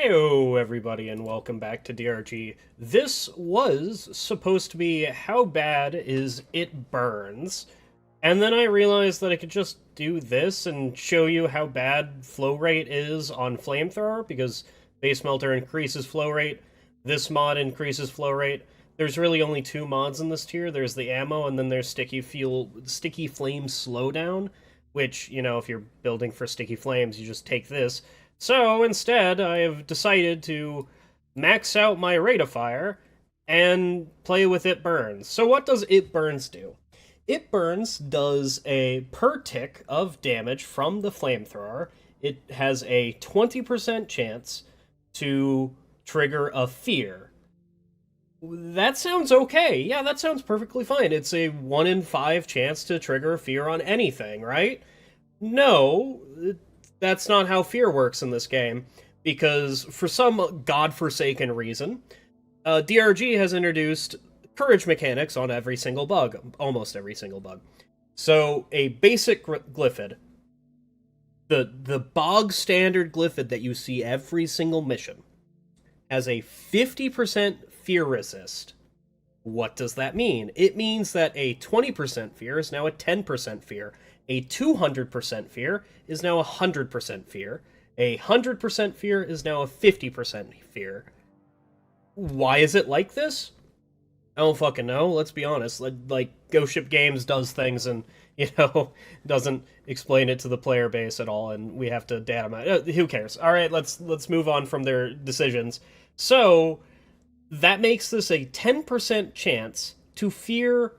Heyo, everybody, and welcome back to DRG. This was supposed to be How Bad Is It Burns, and then I realized that I could just do this and show you how bad flow rate is on Flamethrower, because Base Melter increases flow rate, this mod increases flow rate. There's really only two mods in this tier. There's the ammo, and then there's Sticky Flame Slowdown, which, if you're building for Sticky Flames, you just take this. So instead, I have decided to max out my rate of fire and play with It Burns. So what does It Burns do? It Burns does a per tick of damage from the flamethrower. It has a 20% chance to trigger a fear. That sounds okay. Yeah, that sounds perfectly fine. It's a 1 in 5 chance to trigger a fear on anything, right? No, that's not how fear works in this game, because for some godforsaken reason, DRG has introduced courage mechanics on every single bug, almost every single bug. So a basic glyphid, the bog standard glyphid that you see every single mission, has a 50% fear resist. What does that mean? It means that a 20% fear is now a 10% fear. A 200% fear is now a 100% fear. A 100% fear is now a 50% fear. Why is it like this? I don't fucking know, let's be honest. Like Ghost Ship Games does things and, doesn't explain it to the player base at all, and we have to data mine. Who cares? Alright, let's move on from their decisions. So, that makes this a 10% chance to fear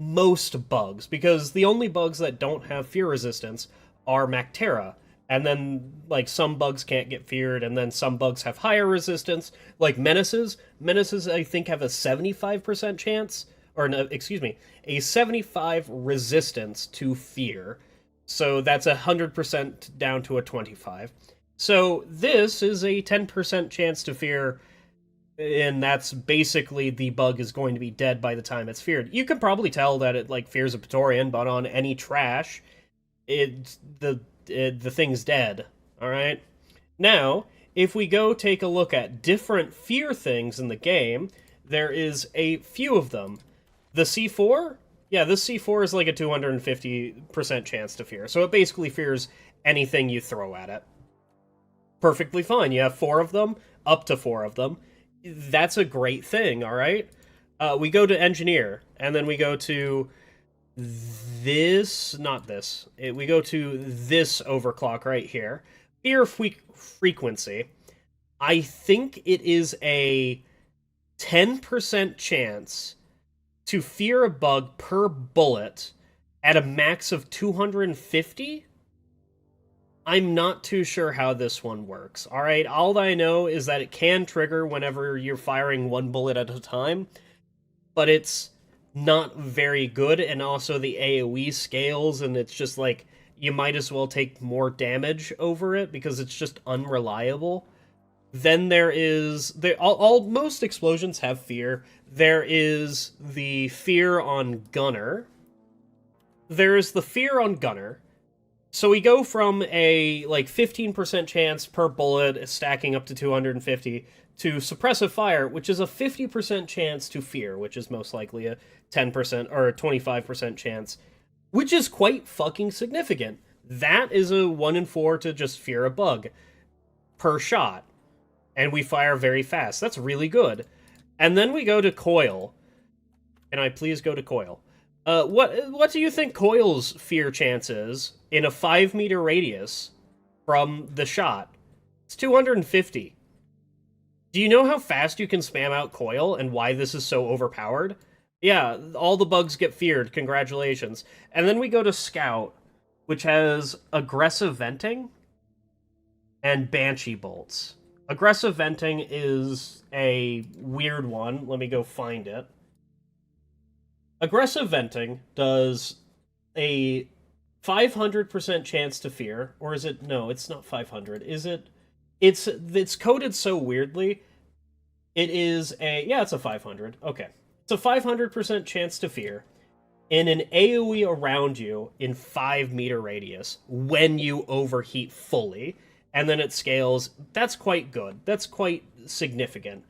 most bugs, because the only bugs that don't have fear resistance are Mactera, and then some bugs can't get feared, and then some bugs have higher resistance, like menaces. Menaces, I think, have a 75% chance, or no, excuse me, a 75 resistance to fear. So that's 100% down to a 25. So this is a 10% chance to fear, and that's basically the bug is going to be dead by the time it's feared. You can probably tell that it fears a Praetorian, but on any trash, the thing's dead. All right. Now, if we go take a look at different fear things in the game, there is a few of them. The C4, yeah, this C4 is like a 250% chance to fear, so it basically fears anything you throw at it. Perfectly fine. You have 4 of them, up to 4 of them. That's a great thing, all right? We go to Engineer, and then we go to this, not this. We go to this overclock right here. Fear frequency. I think it is a 10% chance to fear a bug per bullet at a max of 250? I'm not too sure how this one works. Alright, all I know is that it can trigger whenever you're firing 1 bullet at a time, but it's not very good, and also the AoE scales, and it's just you might as well take more damage over it because it's just unreliable. Then there is most explosions have fear. There is the fear on Gunner. There is the fear on Gunner. So we go from a 15% chance per bullet stacking up to 250 to suppressive fire, which is a 50% chance to fear, which is most likely a 10% or a 25% chance, which is quite fucking significant. That is a 1 in 4 to just fear a bug per shot. And we fire very fast. That's really good. And then we go to Coil. Can I please go to Coil? What do you think Coil's fear chance is in a 5-meter radius from the shot? It's 250. Do you know how fast you can spam out Coil and why this is so overpowered? Yeah, all the bugs get feared. Congratulations. And then we go to Scout, which has aggressive venting and Banshee bolts. Aggressive venting is a weird one. Let me go find it. Aggressive venting does a 500% chance to fear, or is it? No, it's not 500. Is it? It's coded so weirdly. It is it's a 500. Okay. It's a 500% chance to fear in an AoE around you in 5-meter radius when you overheat fully. and then it scales. That's quite good. That's quite significant.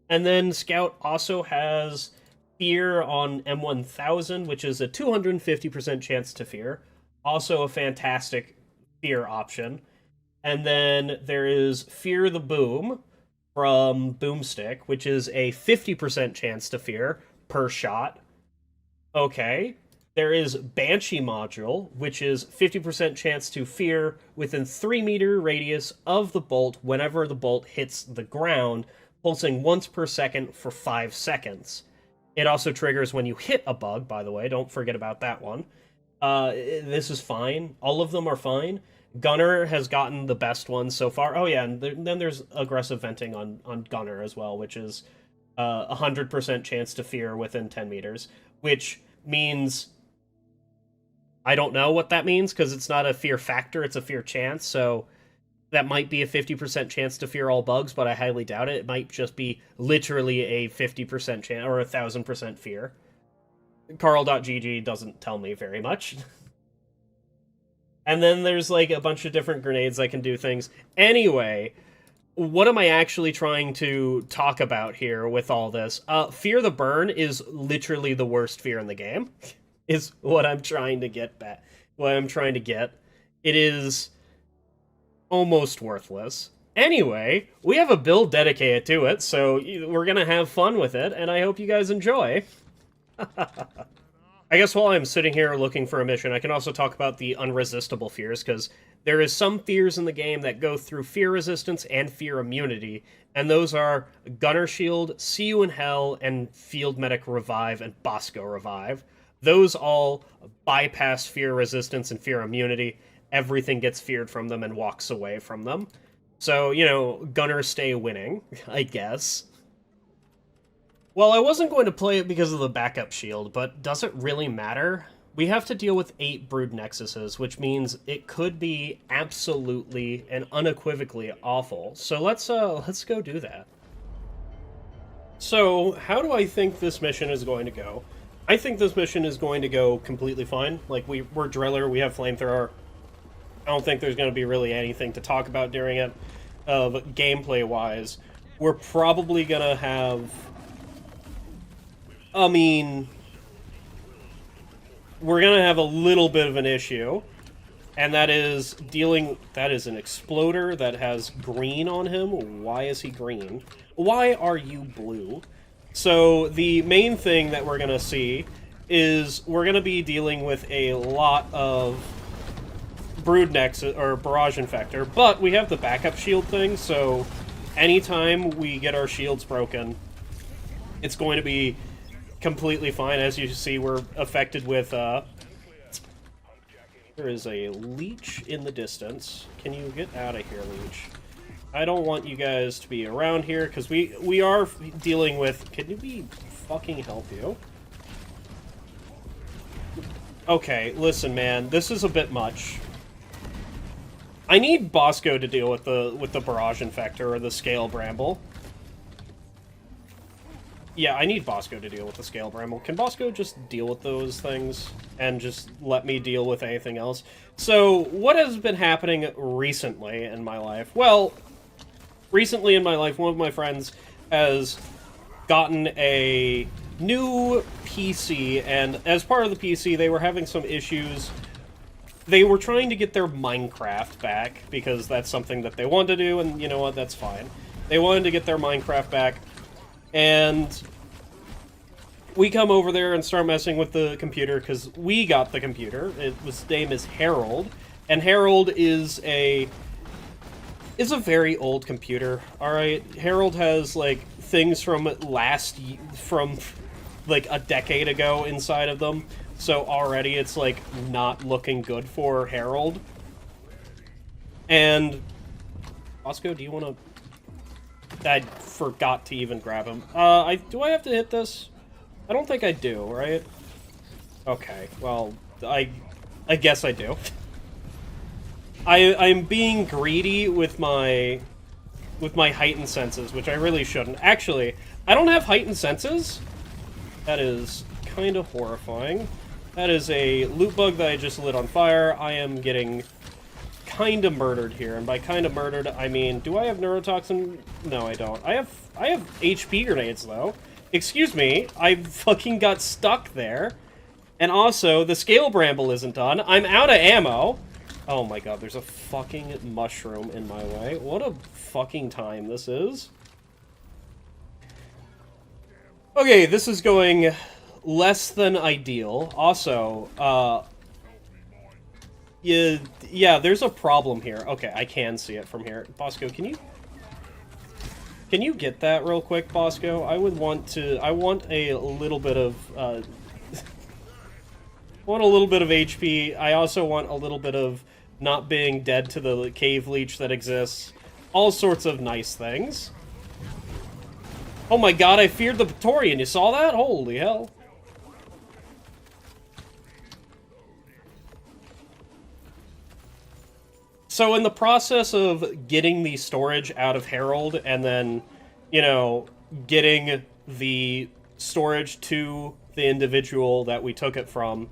And then Scout also has Fear on M1000, which is a 250% chance to fear. Also a fantastic fear option. And then there is Fear the Boom from Boomstick, which is a 50% chance to fear per shot. Okay. There is Banshee module, which is 50% chance to fear within 3-meter radius of the bolt whenever the bolt hits the ground, pulsing once per second for 5 seconds. It also triggers when you hit a bug, by the way. Don't forget about that one. This is fine. All of them are fine. Gunner has gotten the best one so far. Oh, yeah, and then there's aggressive venting on Gunner as well, which is 100% chance to fear within 10 meters, which means... I don't know what that means, because it's not a fear factor, it's a fear chance, so that might be a 50% chance to fear all bugs, but I highly doubt it. It might just be literally a 50% chance, or 1,000% fear. Carl.gg doesn't tell me very much. And then there's, like, a bunch of different grenades that can do things. Anyway, what am I actually trying to talk about here with all this? Fear the Burn is literally the worst fear in the game. Is what I'm trying to get back. What I'm trying to get. It is almost worthless. Anyway, we have a build dedicated to it, so we're gonna have fun with it, and I hope you guys enjoy. I guess while I'm sitting here looking for a mission, I can also talk about the unresistible fears, because there is some fears in the game that go through fear resistance and fear immunity, and those are Gunner Shield, See You in Hell, and Field Medic Revive and Bosco Revive. Those all bypass fear resistance and fear immunity. Everything gets feared from them and walks away from them. So, you know, Gunners stay winning, I guess. Well, I wasn't going to play it because of the backup shield, but does it really matter? We have to deal with 8 Brood Nexuses, which means it could be absolutely and unequivocally awful. So let's go do that. So, how do I think this mission is going to go? I think this mission is going to go completely fine. Like, we're Driller, we have Flamethrower. I don't think there's going to be really anything to talk about during it. Gameplay-wise, we're probably going to have... I mean... We're going to have a little bit of an issue. And that is dealing... That is an Exploder that has green on him. Why is he green? Why are you blue? So, the main thing that we're going to see is we're going to be dealing with a lot of Brood Nexus, or Barrage Infector, but we have the backup shield thing, so anytime we get our shields broken, it's going to be completely fine. As you see, we're affected with, there is a leech in the distance. Can you get out of here, leech? I don't want you guys to be around here, because we are dealing with... Can we fucking help you? Okay, listen, man. This is a bit much. I need Bosco to deal with the Barrage Infector, or the Scale Bramble. Yeah, I need Bosco to deal with the Scale Bramble. Can Bosco just deal with those things, and just let me deal with anything else? So, what has been happening recently in my life? Well... Recently in my life, one of my friends has gotten a new PC, and as part of the PC, they were having some issues. They were trying to get their Minecraft back, because that's something that they wanted to do, and you know what, that's fine. They wanted to get their Minecraft back, and we come over there and start messing with the computer, because we got the computer. His name is Harold, and Harold is a very old computer, alright? Harold has, like, things from like, a decade ago inside of them, so already it's, like, not looking good for Harold. And... Bosco, do you want to... I forgot to even grab him. Do I have to hit this? I don't think I do, right? Okay, well, I guess I do. I'm being greedy with my heightened senses, which I really shouldn't. Actually, I don't have heightened senses. That is kind of horrifying. That is a loot bug that I just lit on fire. I am getting kind of murdered here, and by kind of murdered, I mean, do I have neurotoxin? No, I don't. I have HP grenades, though. Excuse me, I fucking got stuck there. And also, the scale bramble isn't done. I'm out of ammo. Oh my god, there's a fucking mushroom in my way. What a fucking time this is. Okay, this is going less than ideal. Also, yeah, there's a problem here. Okay, I can see it from here. Bosco, can you get that real quick, Bosco? I want a little bit of, want a little bit of HP. I also want a little bit of not being dead to the cave leech that exists. All sorts of nice things. Oh my god, I feared the Praetorian. You saw that? Holy hell. So in the process of getting the storage out of Herald and then, you know, getting the storage to the individual that we took it from,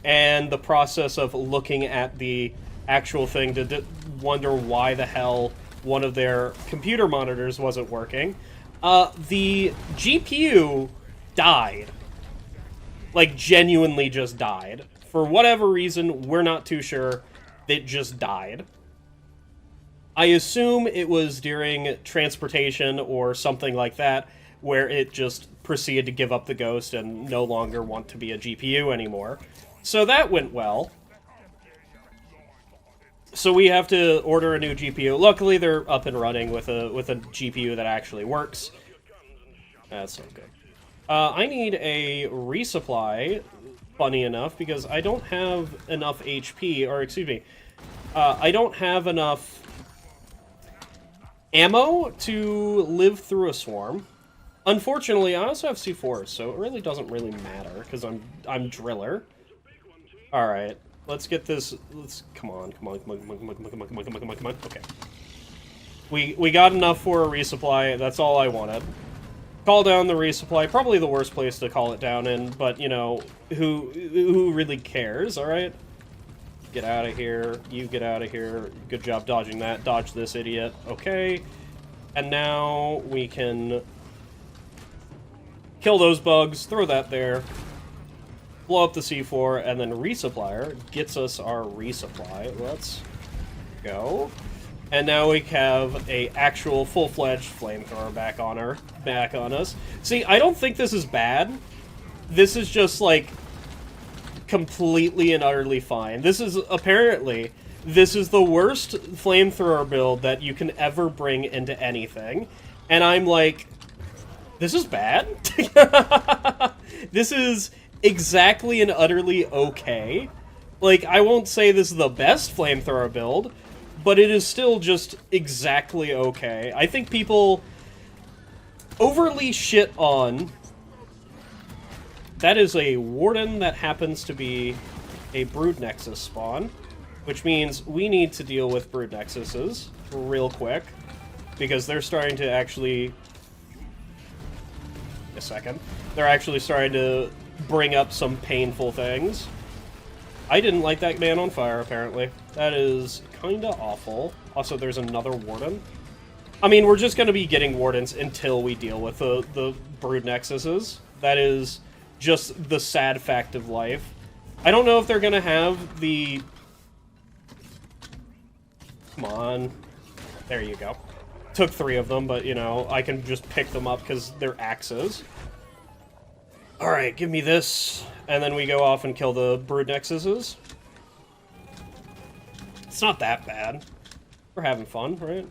and the process of looking at the actual thing to wonder why the hell one of their computer monitors wasn't working, the GPU died. Like, genuinely just died. For whatever reason, we're not too sure. It just died. I assume it was during transportation or something like that, where it just proceeded to give up the ghost and no longer want to be a GPU anymore. So that went well. So we have to order a new GPU. Luckily, they're up and running with a GPU that actually works. That's so good. I need a resupply, funny enough, because I don't have enough HP, or excuse me, I don't have enough ammo to live through a swarm. Unfortunately, I also have C4s, so it really doesn't really matter, because I'm Driller. Alright, let's get this, come on. Okay. We got enough for a resupply, that's all I wanted. Call down the resupply, probably the worst place to call it down in, but, you know, who really cares, alright? Get out of here, you get out of here, good job dodging that, dodge this idiot, okay. And now we can kill those bugs, throw that there, blow up the C4, and then resupplier gets us our resupply. Let's go. And now we have a actual full-fledged flamethrower back on us. See, I don't think this is bad. This is just, like, completely and utterly fine. This is, apparently, this is the worst flamethrower build that you can ever bring into anything. And I'm like, this is bad? This is exactly and utterly okay. Like, I won't say this is the best flamethrower build, but it is still just exactly okay. I think people overly shit on... That is a Warden that happens to be a Brood Nexus spawn, which means we need to deal with Brood Nexuses real quick, because they're starting to actually... A second. They're actually starting to bring up some painful things. I didn't light that man on fire, apparently. That is kinda awful. Also, there's another Warden. I mean, we're just gonna be getting Wardens until we deal with the Brood Nexuses. That is just the sad fact of life. I don't know if they're gonna have the... Come on. There you go. Took 3 of them, but, you know, I can just pick them up because they're axes. Alright, give me this, and then we go off and kill the Brood Nexuses. It's not that bad. We're having fun, right?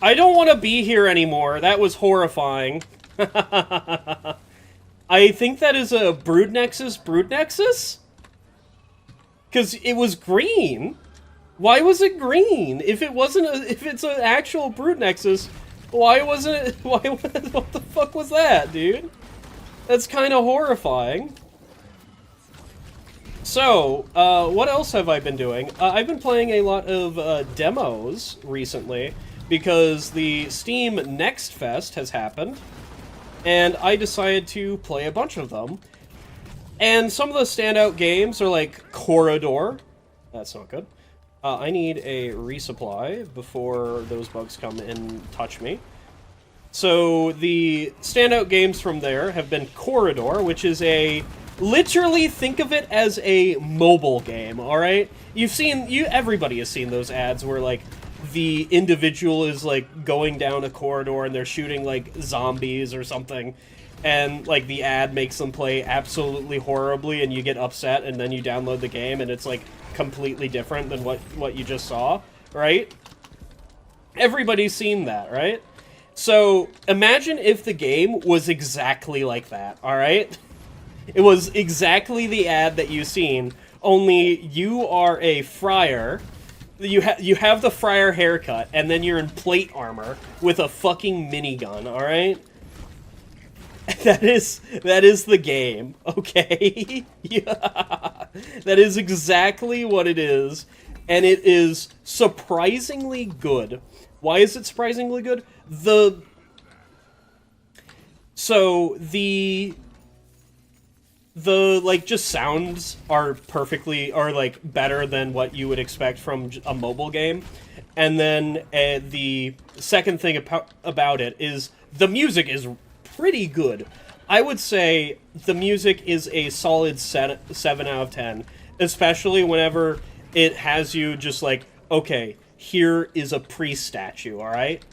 I don't want to be here anymore. That was horrifying. I think that is a Brood Nexus? Because it was green. Why was it green? If it wasn't if it's an actual Brood Nexus, why wasn't it... what the fuck was that, dude? That's kind of horrifying. So, what else have I been doing? I've been playing a lot of demos recently. because the Steam NextFest has happened, and I decided to play a bunch of them. And some of the standout games are like Corridor. That's not good. I need a resupply before those bugs come and touch me. So the standout games from there have been Corridor, which is literally think of it as a mobile game, alright? Everybody has seen those ads where, like, the individual is, like, going down a corridor and they're shooting, like, zombies or something, and, like, the ad makes them play absolutely horribly and you get upset and then you download the game and it's, like, completely different than what you just saw, right? Everybody's seen that, right? So, imagine if the game was exactly like that, alright? It was exactly the ad that you've seen, only you are a friar, you have the friar haircut, and then you're in plate armor with a fucking minigun, alright? That is the game, okay? Yeah. That is exactly what it is, and it is surprisingly good. Why is it surprisingly good? The like, just sounds are like, better than what you would expect from a mobile game. And then the second thing about it is the music is pretty good. I would say the music is a solid 7 out of 10, especially whenever it has you just like, okay, here is a priest statue, alright?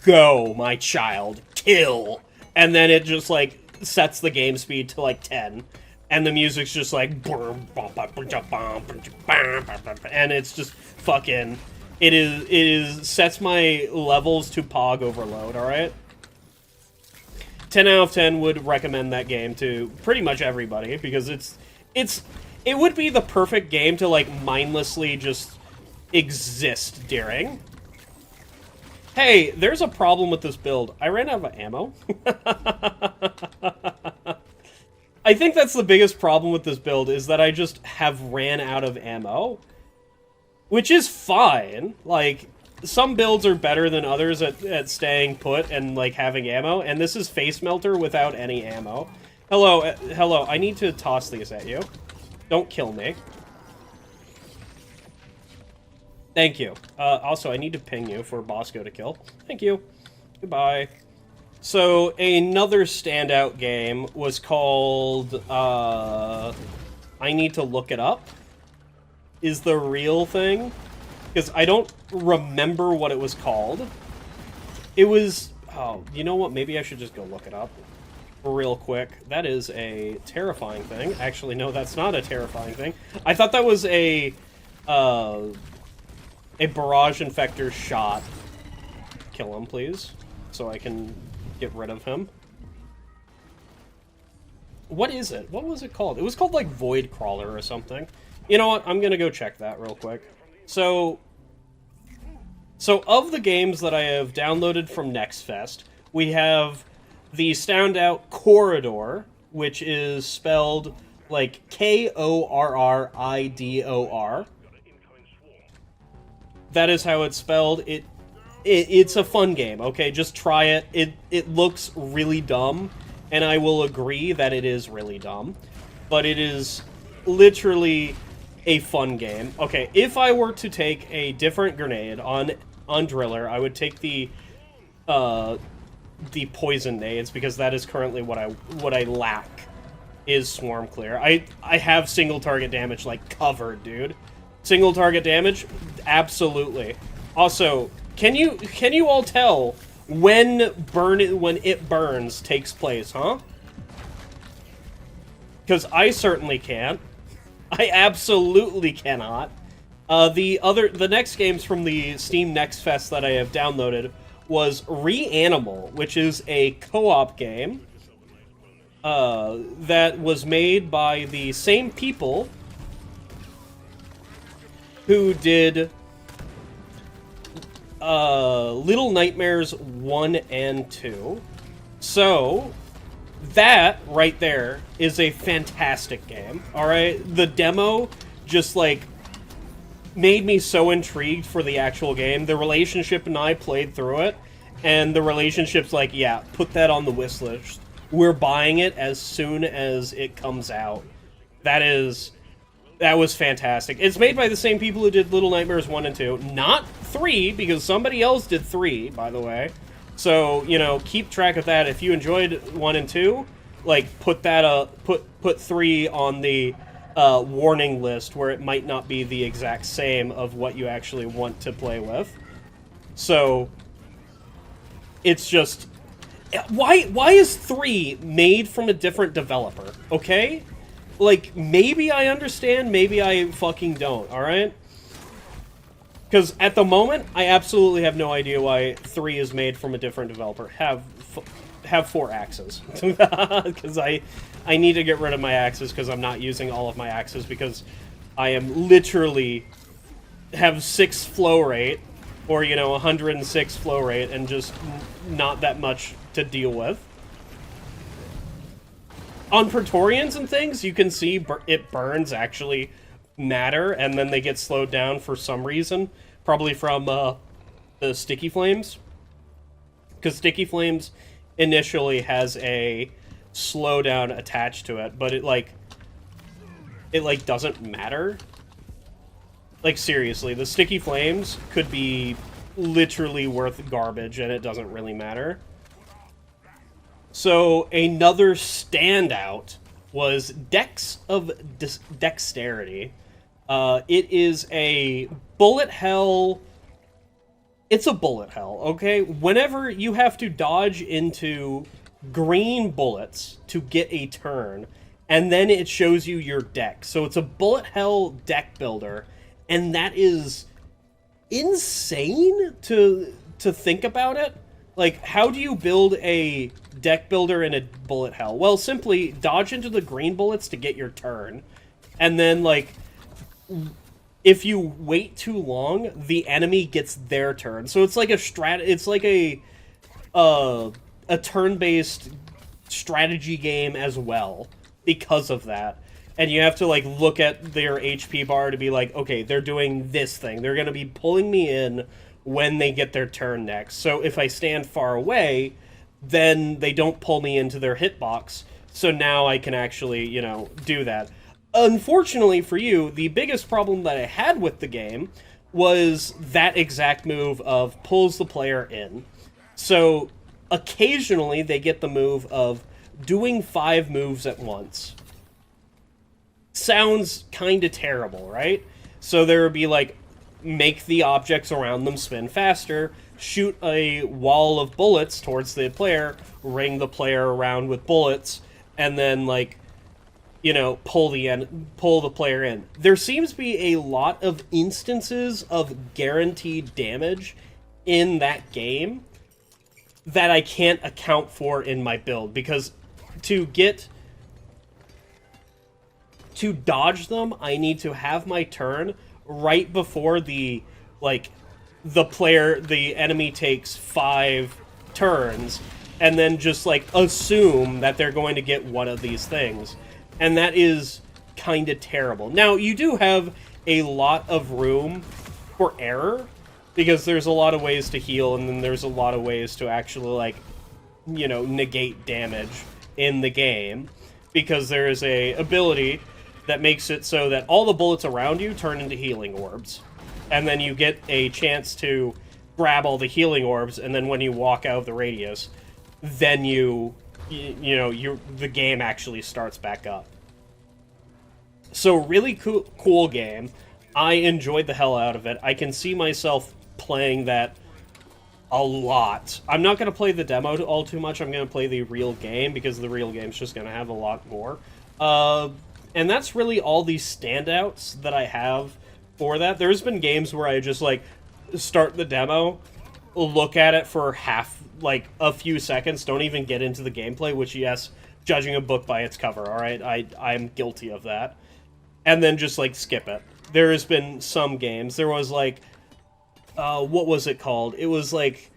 Go, my child, kill! And then it just, like, sets the game speed to, like, 10. And the music's just like, and it's just fucking, it sets my levels to Pog overload, alright? 10 out of 10 would recommend that game to pretty much everybody, because it would be the perfect game to, like, mindlessly just exist during. Hey, there's a problem with this build. I ran out of ammo. I think that's the biggest problem with this build, is that I just have ran out of ammo. Which is fine. Like, some builds are better than others at staying put and, like, having ammo, and this is Face Melter without any ammo. Hello, I need to toss these at you. Don't kill me. Thank you. Also, I need to ping you for Bosco to kill. Thank you. Goodbye. So, another standout game was called, I need to look it up, is the real thing, because I don't remember what it was called. It was, oh, you know what, maybe I should just go look it up real quick. That is a terrifying thing. Actually, no, that's not a terrifying thing. I thought that was a barrage infector shot. Kill him, please, so I can get rid of him. What is it? What was it called? It was called, like, Void Crawler or something. You know what? I'm gonna go check that real quick. So of the games that I have downloaded from NextFest, we have the standout Corridor, which is spelled, like, Korridor. That is how it's spelled. It's a fun game, okay? Just try it. It looks really dumb, and I will agree that it is really dumb. But it is literally a fun game. Okay, if I were to take a different grenade on Driller, I would take the poison nades, because that is currently what I lack, is swarm clear. I have single target damage, like, covered, dude. Single target damage? Absolutely. Also, can you all tell when it burns takes place, huh? Because I certainly can't. I absolutely cannot. The next games from the Steam NextFest that I have downloaded was Reanimal, which is a co-op game that was made by the same people who did Little Nightmares 1 and 2. So, that right there is a fantastic game, alright? The demo just, like, made me so intrigued for the actual game. The relationship and I played through it, and the relationship's like, yeah, put that on the wish list. We're buying it as soon as it comes out. That was fantastic. It's made by the same people who did Little Nightmares 1 and 2. Not 3, because somebody else did 3, by the way. So, you know, keep track of that. If you enjoyed 1 and 2, like, put 3 on the warning list, where it might not be the exact same of what you actually want to play with. So, it's just... Why is 3 made from a different developer, okay? Like, maybe I understand, maybe I fucking don't, alright? Because at the moment, I absolutely have no idea why 3 is made from a different developer. Have 4 axes. Because I need to get rid of my axes, because I'm not using all of my axes, because I am literally... have 6 flow rate, or, you know, 106 flow rate, and just not that much to deal with. On Praetorians and things, you can see it burns actually matter, and then they get slowed down for some reason. Probably from the Sticky Flames. Because Sticky Flames initially has a slowdown attached to it, but it doesn't matter. Like, seriously, the Sticky Flames could be literally worth garbage, and it doesn't really matter. So, another standout was Dex of Dexterity. It is a bullet hell... It's a bullet hell, okay? Whenever you have to dodge into green bullets to get a turn, and then it shows you your deck. So it's a bullet hell deck builder, and that is insane to think about it. Like, how do you build a deck builder in a bullet hell? Well, simply dodge into the green bullets to get your turn. And then, like, if you wait too long, the enemy gets their turn. So it's like it's like a turn-based strategy game as well, because of that. And you have to, like, look at their HP bar to be like, okay, they're doing this thing. They're going to be pulling me in when they get their turn next. So if I stand far away, then they don't pull me into their hitbox. So now I can actually, you know, do that. Unfortunately for you, the biggest problem that I had with the game was that exact move of pulls the player in. So occasionally they get the move of doing 5 moves at once. Sounds kind of terrible, right? So there would be like, make the objects around them spin faster, shoot a wall of bullets towards the player, ring the player around with bullets, and then, like, you know, pull the player in. There seems to be a lot of instances of guaranteed damage in that game that I can't account for in my build, because to dodge them, I need to have my turn right before the enemy takes 5 turns, and then just, like, assume that they're going to get one of these things. And that is kind of terrible. Now, you do have a lot of room for error, because there's a lot of ways to heal, and then there's a lot of ways to actually, like, you know, negate damage in the game, because there is a ability that makes it so that all the bullets around you turn into healing orbs. And then you get a chance to grab all the healing orbs, and then when you walk out of the radius, then the game actually starts back up. So really cool game. I enjoyed the hell out of it. I can see myself playing that a lot. I'm not going to play the demo all too much. I'm going to play the real game, because the real game's just going to have a lot more. And that's really all the standouts that I have for that. There's been games where I just, like, start the demo, look at it for a few seconds, don't even get into the gameplay, which, yes, judging a book by its cover, alright? I'm guilty of that. And then just, like, skip it. There has been some games. There was, like, what was it called? It was, like,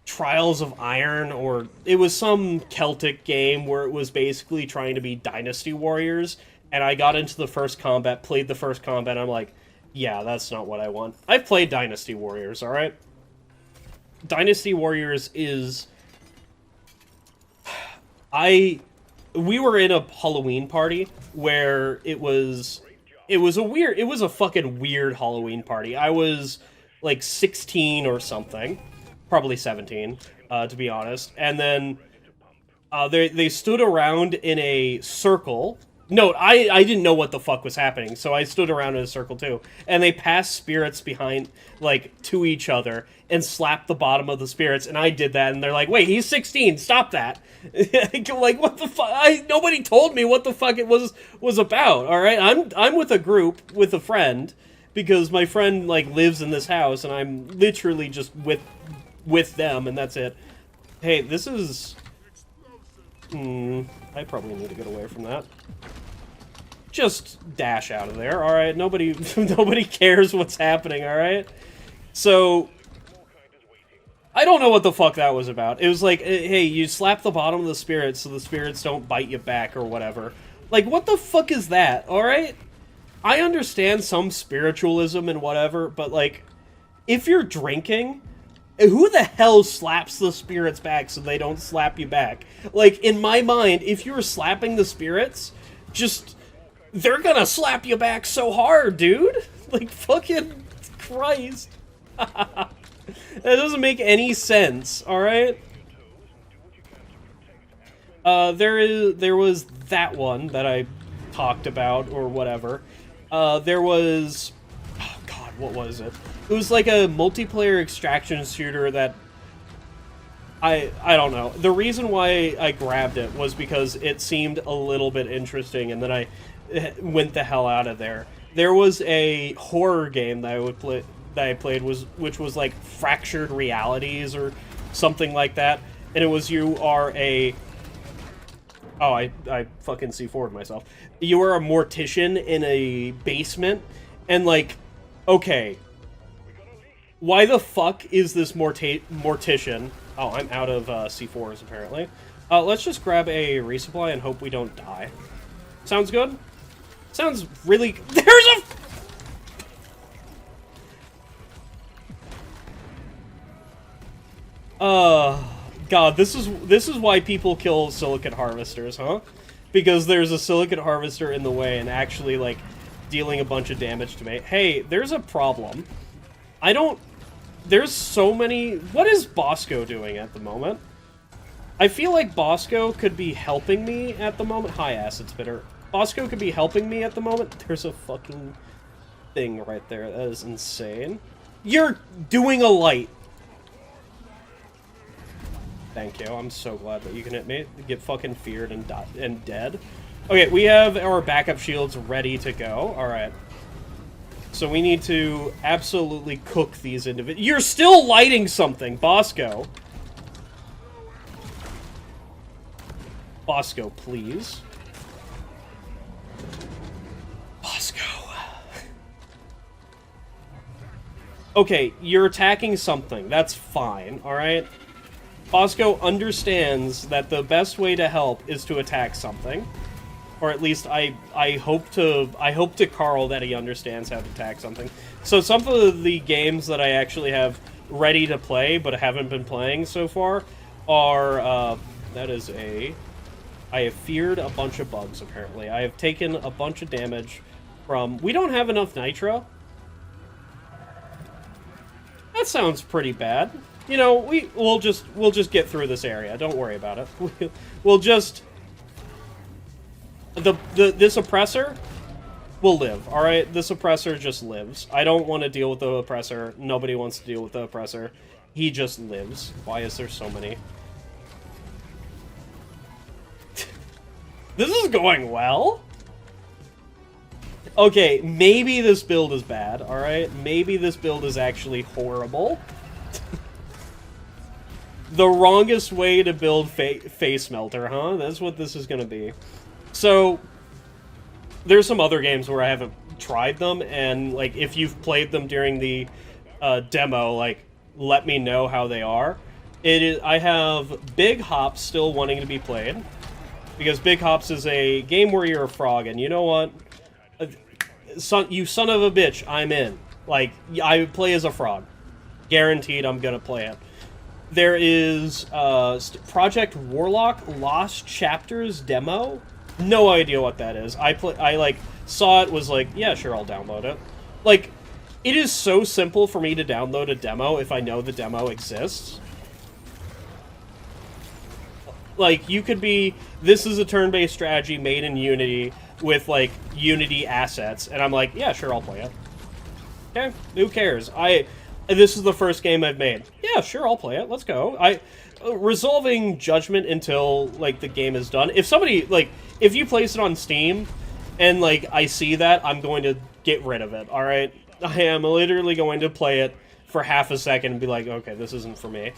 Trials of Iron, or it was some Celtic game where it was basically trying to be Dynasty Warriors, and I got into the first combat, played the first combat, and I'm like, Yeah, that's not what I want. I've played Dynasty Warriors, alright? Dynasty Warriors is... We were in a Halloween party where it was a fucking weird Halloween party. I was like 16 or something, probably 17, to be honest. And then they stood around in a circle. No, I didn't know what the fuck was happening, so I stood around in a circle too. And they passed spirits behind, like, to each other and slapped the bottom of the spirits, and I did that, and they're like, wait, he's 16, stop that. Like, what the fuck? Nobody told me what the fuck it was about, alright? I'm with a group, with a friend, because my friend, like, lives in this house, and I'm literally just with them, and that's it. Hey, this is... I probably need to get away from that. Just dash out of there, alright? Nobody cares what's happening, alright? So, I don't know what the fuck that was about. It was like, hey, you slap the bottom of the spirits so the spirits don't bite you back or whatever. Like, what the fuck is that, alright? I understand some spiritualism and whatever, but, like, if you're drinking... Who the hell slaps the spirits back so they don't slap you back? Like, in my mind, if you're slapping the spirits, just... They're gonna slap you back so hard, dude! Like, fucking Christ. That doesn't make any sense, alright? There was that one that I talked about, or whatever. There was... Oh, God, what was it? It was like a multiplayer extraction shooter that... I don't know. The reason why I grabbed it was because it seemed a little bit interesting, and then I went the hell out of there. There was a horror game that I played, which was like Fractured Realities or something like that, and it was you are a... Oh, I fucking C4'd myself. You are a mortician in a basement, and like, okay, why the fuck is this mortician... Oh, I'm out of C4s, apparently. Let's just grab a resupply and hope we don't die. Sounds good? Sounds really... There's a... God, this is why people kill silicate harvesters, huh? Because there's a silicate harvester in the way and actually, like, dealing a bunch of damage to me. Hey, there's a problem. I don't... There's so many... What is Bosco doing at the moment? I feel like Bosco could be helping me at the moment. Hi, Acid Spitter. Bosco could be helping me at the moment. There's a fucking thing right there. That is insane. You're doing a light. Thank you. I'm so glad that you can hit me. Get fucking feared and dead. Okay, we have our backup shields ready to go. Alright. So we need to absolutely cook these individuals. You're still lighting something, Bosco. Bosco, please. Bosco. Okay, you're attacking something. That's fine, alright? Bosco understands that the best way to help is to attack something. Or at least I hope to Carl that he understands how to attack something. So some of the games that I actually have ready to play but haven't been playing so far are I have feared a bunch of bugs, apparently. I have taken a bunch of damage from... We don't have enough nitro? That sounds pretty bad. You know, we'll just get through this area. Don't worry about it. We'll just... This oppressor will live, alright? This oppressor just lives. I don't want to deal with the oppressor. Nobody wants to deal with the oppressor. He just lives. Why is there so many? This is going well? Okay, maybe this build is bad, alright? Maybe this build is actually horrible. The wrongest way to build face melter, huh? That's what this is gonna be. So, there's some other games where I haven't tried them, and, like, if you've played them during the demo, like, let me know how they are. I have Big Hops still wanting to be played, because Big Hops is a game where you're a frog, and you know what? you son of a bitch, I'm in. Like, I play as a frog. Guaranteed I'm gonna play it. There is Project Warlock Lost Chapters demo. No idea what that is. I like saw it, was like, yeah, sure, I'll download it. Like, it is so simple for me to download a demo if I know the demo exists. Like, you could be, this is a turn-based strategy made in Unity with, like, Unity assets, and I'm like, yeah, sure, I'll play it. Okay, who cares? This is the first game I've made. Yeah, sure, I'll play it. Let's go. Resolving judgment until, like, the game is done. If somebody, like, if you place it on Steam, and, like, I see that, I'm going to get rid of it, alright? I am literally going to play it for half a second and be like, okay, this isn't for me.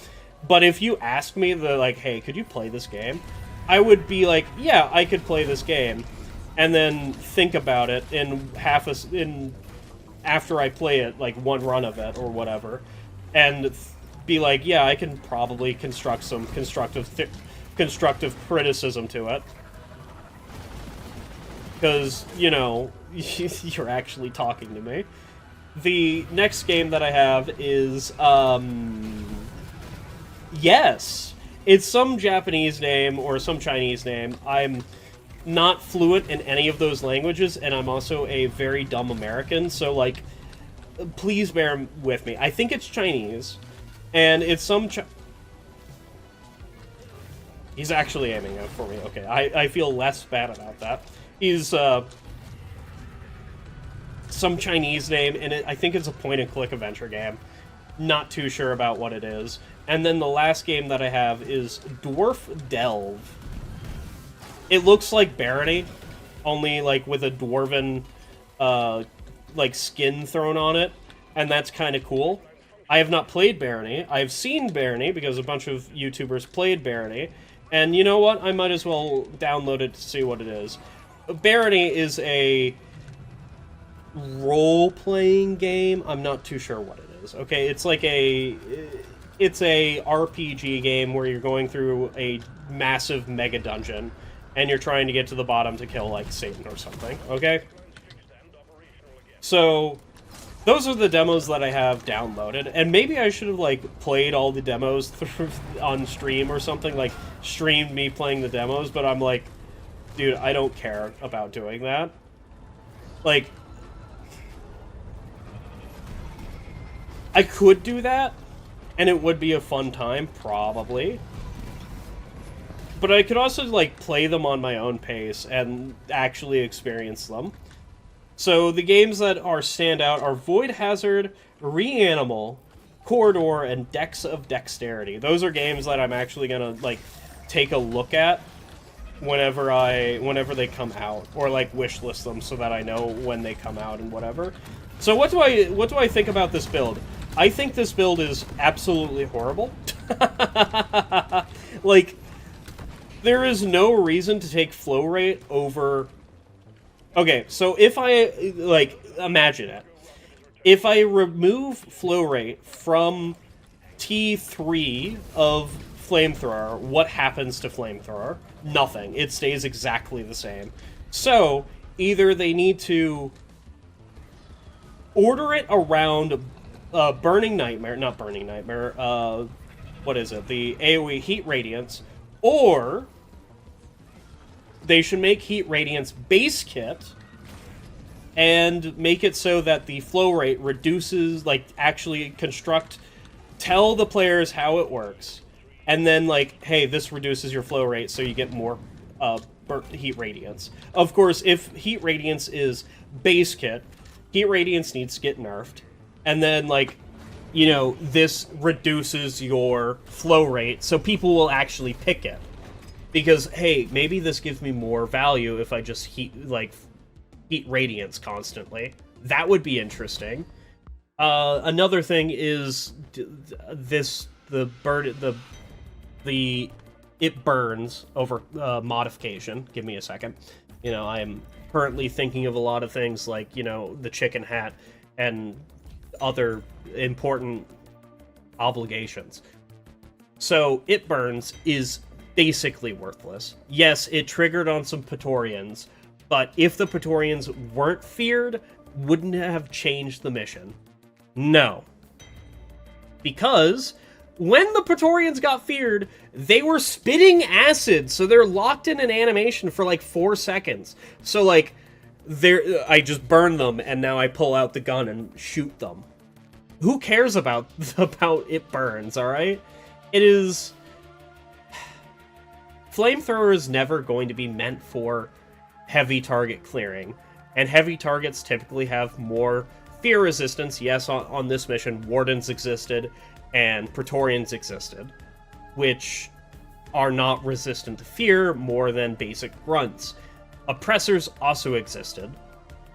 But if you ask me, like, hey, could you play this game? I would be like, yeah, I could play this game. And then think about it after I play it, like, one run of it or whatever. And be like, yeah, I can probably construct some constructive criticism to it. Because, you know, you're actually talking to me. The next game that I have is, yes! It's some Japanese name or some Chinese name. I'm not fluent in any of those languages, and I'm also a very dumb American, so, like, please bear with me. I think it's Chinese, and it's some He's actually aiming it for me. Okay, I feel less bad about that. He's, some Chinese name, and I think it's a point-and-click adventure game. Not too sure about what it is. And then the last game that I have is Dwarf Delve. It looks like Barony, only, like, with a dwarven, like, skin thrown on it, and that's kind of cool. I have not played Barony. I've seen Barony, because a bunch of YouTubers played Barony, and you know what? I might as well download it to see what it is. Barony is a role-playing game. I'm not too sure what it is. Okay, it's like it's a RPG game where you're going through a massive mega dungeon, and you're trying to get to the bottom to kill, like, Satan or something, okay? So, those are the demos that I have downloaded, and maybe I should have, like, played all the demos on stream or something, like, streamed me playing the demos, but I'm like, dude, I don't care about doing that. Like, I could do that, and it would be a fun time, probably. But I could also, like, play them on my own pace and actually experience them. So the games that are standout are Void Hazard, Reanimal, Corridor, and Decks of Dexterity. Those are games that I'm actually gonna, like, take a look at whenever they come out, or, like, wishlist them so that I know when they come out and whatever. So what do I think about this build? I think this build is absolutely horrible. Like, there is no reason to take flow rate over... Okay, so if I, like, imagine it. If I remove flow rate from T3 of Flamethrower, what happens to Flamethrower? Nothing. It stays exactly the same. So, either they need to order it around Burning Nightmare, not Burning Nightmare, what is it? The AoE Heat Radiance, or they should make Heat Radiance base kit and make it so that the flow rate reduces, like, actually tell the players how it works, and then, like, hey, this reduces your flow rate so you get more Heat Radiance. Of course, if Heat Radiance is base kit, Heat Radiance needs to get nerfed, and then, like, you know, this reduces your flow rate so people will actually pick it. Because, hey, maybe this gives me more value if I just Heat Radiance constantly. That would be interesting. Another thing is it burns over modification. Give me a second. You know, I'm currently thinking of a lot of things like, you know, the chicken hat and other important obligations. So, it burns is basically worthless. Yes, it triggered on some Praetorians, but if the Praetorians weren't feared, wouldn't have changed the mission. No. Because when the Praetorians got feared, they were spitting acid, so they're locked in an animation for like 4 seconds. So like, I just burn them, and now I pull out the gun and shoot them. Who cares about it burns, alright? It is... Flamethrower is never going to be meant for heavy target clearing, and heavy targets typically have more fear resistance. Yes, on this mission, Wardens existed, and Praetorians existed, which are not resistant to fear more than basic grunts. Oppressors also existed,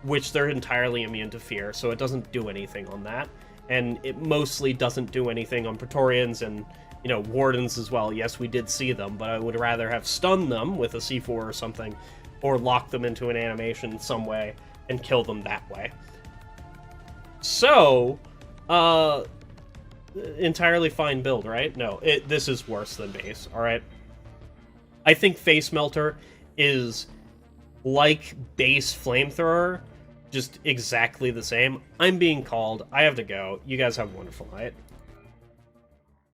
which they're entirely immune to fear, so it doesn't do anything on that. And it mostly doesn't do anything on Praetorians and, you know, Wardens as well. Yes, we did see them, but I would rather have stunned them with a C4 or something, or lock them into an animation in some way and kill them that way. So, entirely fine build, right? No, this is worse than base, alright? I think Face Melter is like base Flamethrower, just exactly the same. I'm being called. I have to go. You guys have a wonderful night.